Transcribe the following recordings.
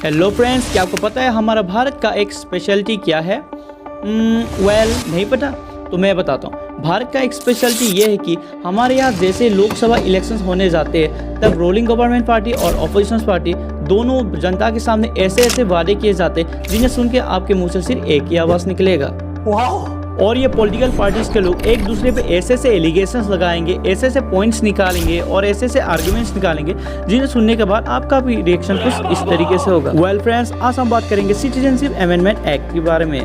Hello friends, क्या आपको पता है हमारा भारत का एक स्पेशलिटी क्या है? नहीं पता तो मैं बताता हूँ। भारत का एक स्पेशलिटी ये है कि हमारे यहाँ जैसे लोकसभा इलेक्शंस होने जाते हैं तब रूलिंग गवर्नमेंट पार्टी और अपोजिशन पार्टी दोनों जनता के सामने ऐसे ऐसे वादे किए जाते हैं जिन्हें सुन के आपके मुंह से सिर्फ एक ही आवाज़ निकलेगा, वाह। और ये पॉलिटिकल पार्टीज के लोग एक दूसरे पे ऐसे ऐसे एलिगेशंस लगाएंगे, ऐसे ऐसे पॉइंट्स निकालेंगे और ऐसे ऐसे आर्गुमेंट्स निकालेंगे जिन्हें सुनने के बाद आपका भी रिएक्शन कुछ इस तरीके से होगा। वेल फ्रेंड्स, आज हम बात करेंगे सिटीजनशिप अमेंडमेंट एक्ट के बारे में।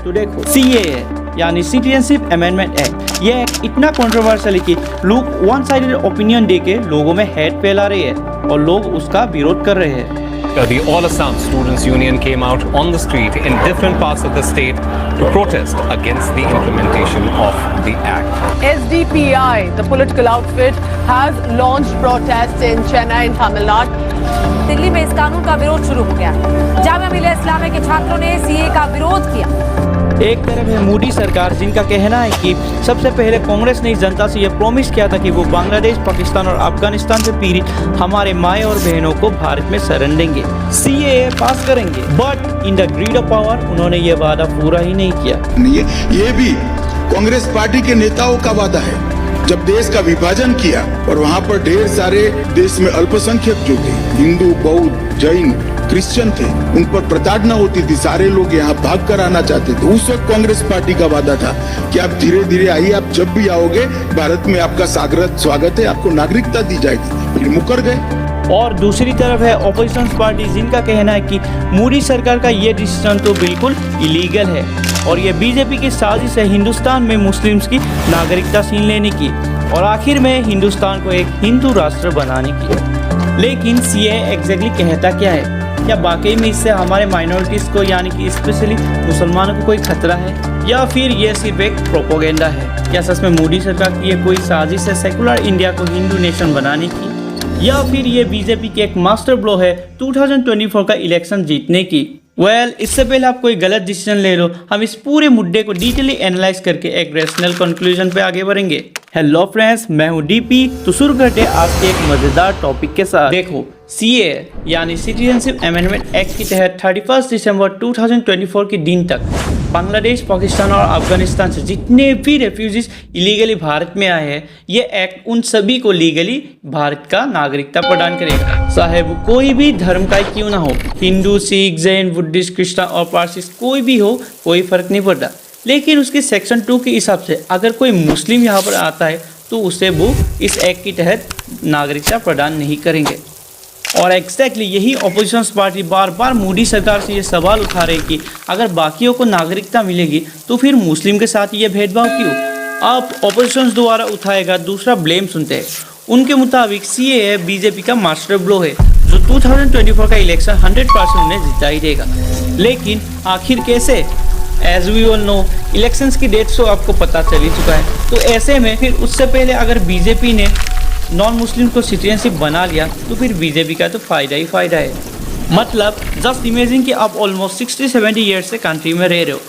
तो देखो, CAA यानी सिटीजनशिप अमेंडमेंट एक्ट, ये एक्ट इतना कंट्रोवर्शियल है कि लोग वन साइडेड ओपिनियन दे के लोगों में हेट फैला रहे हैं और लोग उसका विरोध कर रहे हैं। The All Assam Students Union came out on the street in different parts of the state to protest against the implementation of the act. SDPI, the political outfit, has launched protests in Chennai and Tamil Nadu. Delhi में इस कानून का विरोध शुरू हो गया। जामिया मिलिया इस्लामिया के छात्रों ने CAA का विरोध किया। एक तरफ है मोदी सरकार, जिनका कहना है कि सबसे पहले कांग्रेस ने जनता से यह प्रॉमिस किया था कि वो बांग्लादेश, पाकिस्तान और अफगानिस्तान से पीड़ित हमारे माए और बहनों को भारत में शरण देंगे, CAA पास करेंगे। But in the greed of power उन्होंने ये वादा पूरा ही नहीं किया। ये भी कांग्रेस पार्टी के नेताओं का वादा है। जब देश का विभाजन किया और वहाँ पर ढेर सारे देश में अल्पसंख्यक जो थे, हिंदू, बौद्ध, जैन, क्रिश्चियन थे, उन पर प्रताड़ना होती थी, सारे लोग यहाँ भाग कर आना चाहते थे। उस वक्त कांग्रेस पार्टी का वादा था कि आप धीरे धीरे आइए, आप जब भी आओगे भारत में आपका स्वागत है, आपको नागरिकता दी जाएगी। फिर मुकर गए। और दूसरी तरफ है ऑपोजिशन पार्टी, जिनका कहना है कि मोदी सरकार का ये डिसीजन तो बिल्कुल इलीगल है और ये बीजेपी की साजिश है हिंदुस्तान में मुस्लिम्स की नागरिकता छीन लेने की और आखिर में हिंदुस्तान को एक हिंदू राष्ट्र बनाने की। लेकिन CAA एग्जैक्टली कहता क्या है? क्या वाकई में इससे हमारे माइनॉरिटीज़ को यानी कि स्पेशली मुसलमानों को कोई खतरा है या फिर ये सिर्फ एक प्रोपोगेंडा है? क्या सच में मोदी सरकार की ये कोई साजिश है सेकुलर इंडिया को हिंदू नेशन बनाने की, या फिर ये बीजेपी की एक मास्टर ब्लो है 2024 का इलेक्शन जीतने की? इससे पहले आप कोई गलत डिसीजन ले लो, हम इस पूरे मुद्दे को डिटेली एनालाइज करके एक रेशनल कंक्लूजन पे आगे बढ़ेंगे। हेलो फ्रेंड्स, मैं हूँ DP। तो शुरू करते हैं आज के एक मजेदार टॉपिक के साथ। देखो, CAA यानी सिटीजनशिप अमेंडमेंट एक्ट के तहत 31 दिसंबर 2024 के दिन तक बांग्लादेश, पाकिस्तान और अफगानिस्तान से जितने भी रेफ्यूजीज इलीगली भारत में आए हैं, ये एक्ट उन सभी को लीगली भारत का नागरिकता प्रदान करेगा, चाहे वो कोई भी धर्म का क्यों ना हो, हिंदू, सिख, जैन, बुद्धिस्ट, क्रिश्चियन और पारसी, कोई भी हो, कोई फर्क नहीं पड़ता। लेकिन उसके सेक्शन 2 के हिसाब से अगर कोई मुस्लिम यहाँ पर आता है तो उसे वो इस एक्ट के तहत नागरिकता प्रदान नहीं करेंगे। और एग्जैक्टली यही ऑपोजिशन पार्टी बार बार मोदी सरकार से ये सवाल उठा रही कि अगर बाकियों को नागरिकता मिलेगी तो फिर मुस्लिम के साथ ये भेदभाव क्यों? आप ऑपोजिशन द्वारा उठाएगा दूसरा ब्लेम सुनते हैं। उनके मुताबिक CAA बीजेपी का मास्टर ब्लो है जो 2024 का इलेक्शन 100% उन्हें जिता ही देगा। लेकिन आखिर कैसे? As we all know, elections की डेट तो आपको पता चल ही चुका है। तो ऐसे में फिर उससे पहले अगर बीजेपी ने नॉन मुस्लिम को सिटीजनशिप बना लिया तो फिर बीजेपी का तो फ़ायदा ही फ़ायदा है। मतलब जस्ट इमेजिन कि आप ऑलमोस्ट 60-70 ईयर्स से कंट्री में रह रहे हो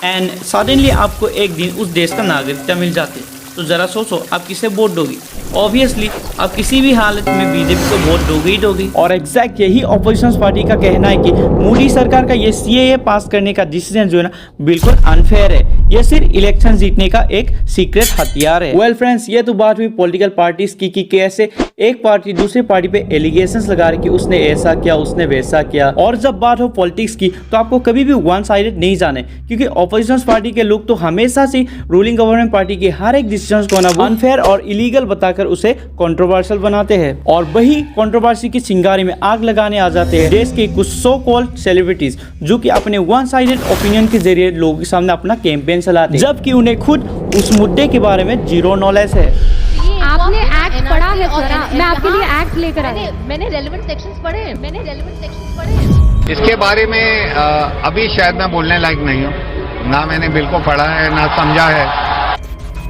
एंड सडनली आपको एक दिन उस देश का नागरिकता मिल जाती है, तो ज़रा सोचो आप किसे वोट दोगी? ऑब्वियसली आप किसी भी हालत में बीजेपी को वोट दोगे ही दोगे। और एग्जैक्ट यही ऑपोजिशन पार्टी का कहना है कि मोदी सरकार का ये CAA पास करने का डिसीजन जो है ना बिल्कुल अनफेयर है, ये सिर्फ इलेक्शन जीतने का एक सीक्रेट हथियार है। फ्रेंड्स, ये तो बात हुई पॉलिटिकल पार्टीज की कि कैसे एक पार्टी दूसरी पार्टी पे एलिगेशंस लगा रही कि उसने ऐसा किया, उसने वैसा किया। और जब बात हो पॉलिटिक्स की तो आपको कभी भी वन साइडेड नहीं जाने, क्योंकि ऑपोजिशन पार्टी के लोग तो हमेशा से रूलिंग गवर्नमेंट पार्टी के हर एक डिसीजन को ना अनफेयर और इलीगल बताकर उसे कंट्रोवर्शियल बनाते हैं और वही कंट्रोवर्सी की चिंगारी में आग लगाने आ जाते हैं देश के कुछ सो कॉल्ड सेलिब्रिटीज, जो कि अपने वन साइडेड ओपिनियन के जरिए लोगों के सामने अपना कैंपेन चलाते हैं, जबकि उन्हें खुद उस मुद्दे के बारे में जीरो नॉलेज है। आपने एक्ट पढ़ा है जरा, मैं आपके लिए एक्ट लेकर आई। मैंने रेलेवेंट सेक्शंस पढ़े। इसके बारे में अभी शायद मैं बोलने लायक नहीं हूँ, ना मैंने बिल को पढ़ा है ना समझा है।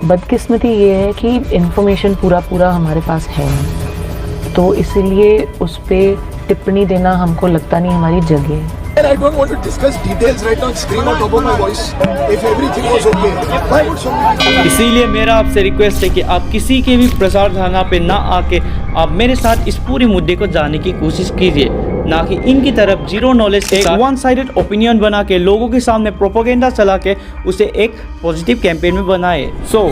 बदकिस्मती ये है कि इन्फॉर्मेशन पूरा हमारे पास है, तो इसीलिए उस पर टिप्पणी देना हमको लगता नहीं हमारी जगह है। I don't want to discuss details right now and scream on top of my voice if everything was okay. Why would somebody? इसीलिए मेरा आपसे रिक्वेस्ट है कि आप किसी के भी प्रसार धारणा पे ना आके आप मेरे साथ इस पूरे मुद्दे को जानने की कोशिश कीजिए। ना कि इनकी तरफ जीरो नॉलेज से वन साइडेड ओपिनियन बना के लोगों के सामने प्रोपोगेंडा चला के उसे एक पॉजिटिव कैंपेन में बनाए। सो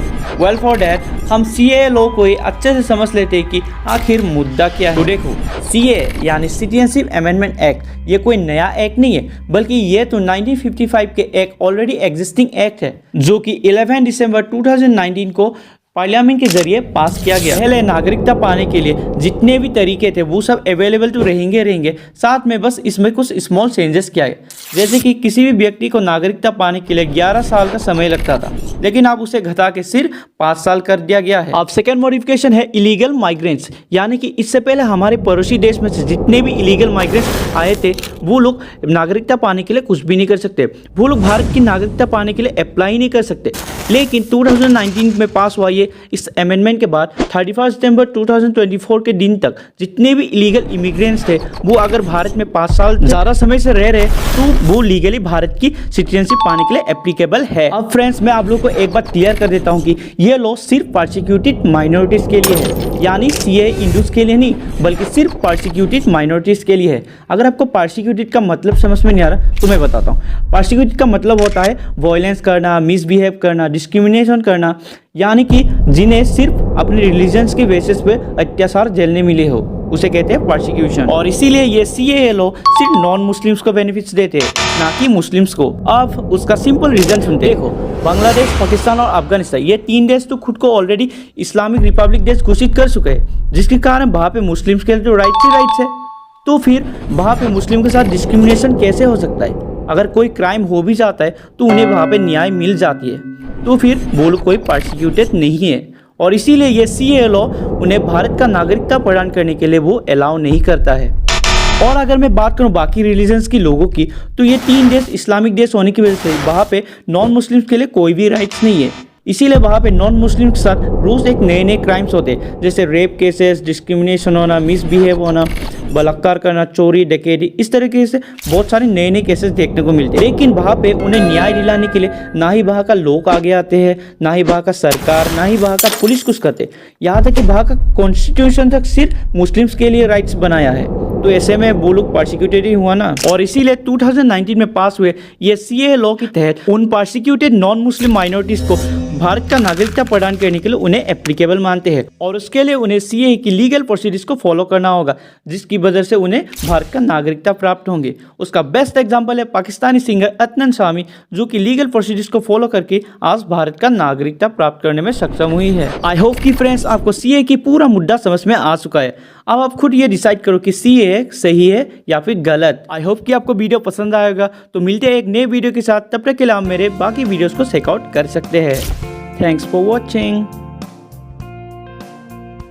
वेल फॉर दैट हम CAA लॉ को ही अच्छे से समझ लेते हैं कि आखिर मुद्दा क्या है। तो देखो, CAA यानी सिटीजनशिप अमेंडमेंट एक्ट ये कोई नया एक्ट नहीं है, बल्कि ये तो 1955 के एक ऑलरेडी एग्जिस्टिंग एक्ट है जो कि 11 दिसंबर 2019 को पार्लियामेंट के जरिए पास किया गया। पहले नागरिकता पाने के लिए जितने भी तरीके थे वो सब अवेलेबल तो रहेंगे, साथ में बस इसमें कुछ स्मॉल चेंजेस किया गया। जैसे कि किसी भी व्यक्ति को नागरिकता पाने के लिए 11 साल का समय लगता था, लेकिन अब उसे घटा के सिर्फ 5 साल कर दिया गया है। अब सेकेंड मॉडिफिकेशन है इलीगल माइग्रेंट्स, यानी कि इससे पहले हमारे पड़ोसी देश में से जितने भी इलीगल माइग्रेंट्स आए थे वो लोग नागरिकता पाने के लिए कुछ भी नहीं कर सकते, वो लोग भारत की नागरिकता पाने के लिए अप्लाई नहीं कर सकते। लेकिन 2019 में पास हुआ इस अमेंडमेंट के बाद 31 सितंबर 2024 के दिन तक जितने भी इलीगल इमिग्रेंट्स थे वो अगर भारत में 5 साल ज़्यादा समय से रह रहे तो वो लीगली भारत की सिटीजनशिप पाने के लिए एप्लीकेबल है। अब फ्रेंड्स, मैं आप लोगों को एक बात क्लियर कर देता हूँ कि ये लॉ सिर्फ परसिक्यूटेड माइनॉरिटीज़ के लिए है, यानी CAA हिंदूज के लिए नहीं, बल्कि सिर्फ परसिक्यूटेड माइनॉरिटीज़ के लिए है। अगर आपको परसिक्यूटेड का मतलब समझ में नहीं आ रहा तो मैं बताता हूँ। परसिक्यूटेड का मतलब होता है वायलेंस करना, मिसबिहेव करना, डिस्क्रिमिनेशन करना, यानी कि जिन्हें सिर्फ अपने रिलीजन्स के बेसिस पे अत्याचार झेलने मिले हो उसे कहते हैं परसिक्यूशन। और इसीलिए ये CAA लॉ सिर्फ नॉन मुस्लिम्स को बेनिफिट्स देते हैं, ना कि मुस्लिम्स को। अब उसका सिंपल रीजन सुनते देखो, बांग्लादेश, पाकिस्तान और अफगानिस्तान ये 3 देश तो खुद को ऑलरेडी इस्लामिक रिपब्लिक देश घोषित कर चुके हैं, जिसके कारण वहाँ पे मुस्लिम्स के लिए तो राइट्स है। तो फिर वहाँ पे मुस्लिम के साथ डिस्क्रिमिनेशन कैसे हो सकता है? अगर कोई क्राइम हो भी जाता है तो उन्हें वहाँ पे न्याय मिल जाती है, तो फिर वो लोग कोई परसिक्यूटेड नहीं है। और इसीलिए ये CAA लॉ उन्हें भारत का नागरिकता प्रदान करने के लिए वो अलाउ नहीं करता है। और अगर मैं बात करूं बाकी रिलीजन्स की लोगों की, तो ये 3 देश इस्लामिक देश होने की वजह से वहाँ पे नॉन मुस्लिम्स के लिए कोई भी राइट्स नहीं है। इसीलिए वहाँ पे नॉन मुस्लिम के साथ रोज़ एक नए क्राइम्स होते हैं, जैसे रेप केसेस, डिस्क्रिमिनेशन होना, मिसबिहेव होना, बलात्कार करना, चोरी, डकैती, इस तरीके से बहुत सारे नए केसेस देखने को मिलते हैं। लेकिन वहाँ पे उन्हें न्याय दिलाने के लिए ना ही वहाँ का लोग आगे आते हैं, ना ही वहाँ का सरकार, ना ही वहाँ का पुलिस कुछ करते। यहाँ तक कि वहाँ का कॉन्स्टिट्यूशन तक सिर्फ मुस्लिम्स के लिए राइट्स बनाया है, तो ऐसे में वो लोग परसिक्यूटेड ही हुआ ना। और इसीलिए 2019 में पास हुए ये CAA लॉ के तहत उन परसिक्यूटेड नॉन मुस्लिम माइनॉरिटीज़ को भारत का नागरिकता प्रदान करने के लिए उन्हें एप्लीकेबल मानते हैं, और उसके लिए उन्हें CAA की लीगल प्रोसीजर्स को फॉलो करना होगा, जिसकी वजह से उन्हें भारत का नागरिकता प्राप्त होंगे। उसका बेस्ट एग्जांपल है पाकिस्तानी सिंगर अदनान सामी, जो कि लीगल प्रोसीजर्स को फॉलो करके आज भारत का नागरिकता प्राप्त करने में सक्षम हुई है। आई होप कि फ्रेंड्स आपको CAA की पूरा मुद्दा समझ में आ चुका है। अब आप खुद ये डिसाइड करो कि CAA सही है या फिर गलत। आई होप कि आपको वीडियो पसंद आएगा। तो मिलते हैं एक नए वीडियो के साथ, तब तक के लिए आप मेरे बाकी वीडियोस को चेकआउट कर सकते हैं। Thanks for watching.